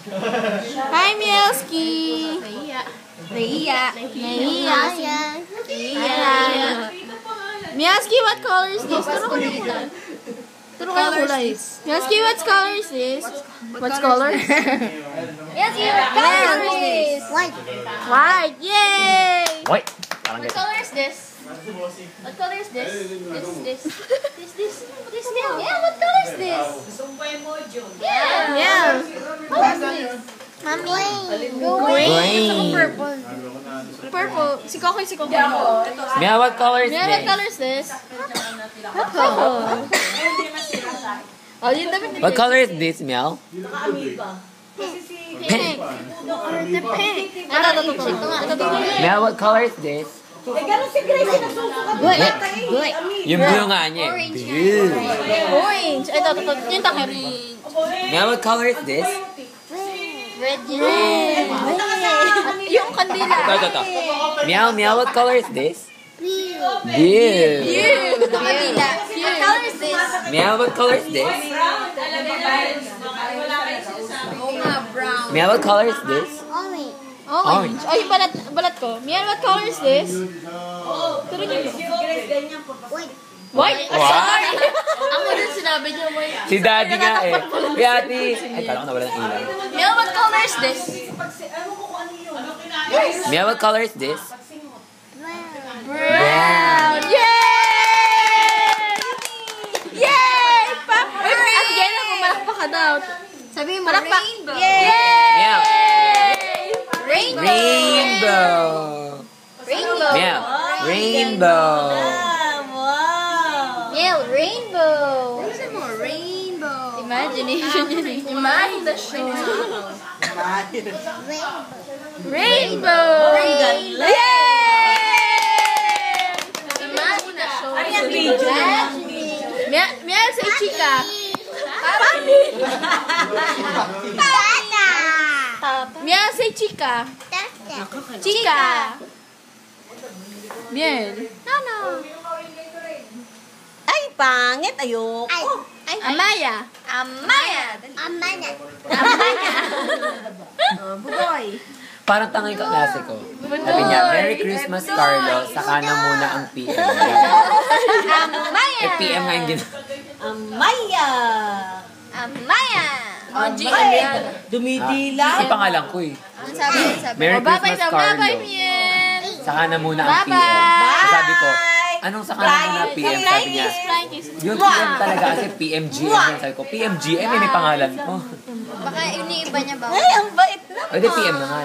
Hi, Mielski! Nahiya. Mielski, what color is this? Turo ka ng kulay. Mielski, what color is this? What color? Mielski, what color is this? White! Yay! White. What color is this? What color is this? This. Yeah, what color is this? Yeah. What is this? Green. Purple. Purple. Si Kokoy. Mia, what color is Mia, what this? color is this? Purple. Oh, yun dapat. What color is this, Meow? Pink. The pink. Ito. Mia, what color is this? Good. Yung blue nga niya. Blue. Orange. Ito. Yung takip. Mia, what color is this? Red. Yung kandila. Ito. Meow, what color is this? Blue. Yung kandila. What color is this? Meow, what color is this? Brown. Meow, what color is this? Orange. Ay, balat ko. Mian, what color is this? Turo niyo. White. White? Ako din sinabi niyo, white. Si Daddy nga eh. Uy, ate. Ay, kala ko nawala ng ilaw. Mel, what color is this? Mia, what color is this? Brown. Yay! At yan ako, malakpak ka daw. Sabi mo, Malakpak. rainbow. Meow. Rainbow. Rainbow. Meow. Rainbow. Mel, rainbow. Rainbow. Imagination yun eh. Imagine the show. Rainbow! Rainbow. Yay! Imagine the show. Mia, say chica. Mia, say chica. Chica. Bien. Ay, pangit. Ayoko. Amaya. Bugoy. Parang tangay ka klase ko. Sabi niya, Merry Christmas, Carlo. Saka na muna ang PM. Amaya. Eh, PM nga yung Amaya. Amaya. Dumidila. Yung pangalan ko eh. Ang sabi. Merry Bye-bye Christmas, daw. Bye-bye, Carlo. Mien. Saka na muna ang PM. Bye-bye. Sabi ko, anong saka na muna PM? Sabi niya, Flying kiss. yung PM talaga kasi PMGM. Sabi ko, PMGM, may pangalan mo. Baka iniiba niya ba? Ay, ang bait na. O, di PM na nga.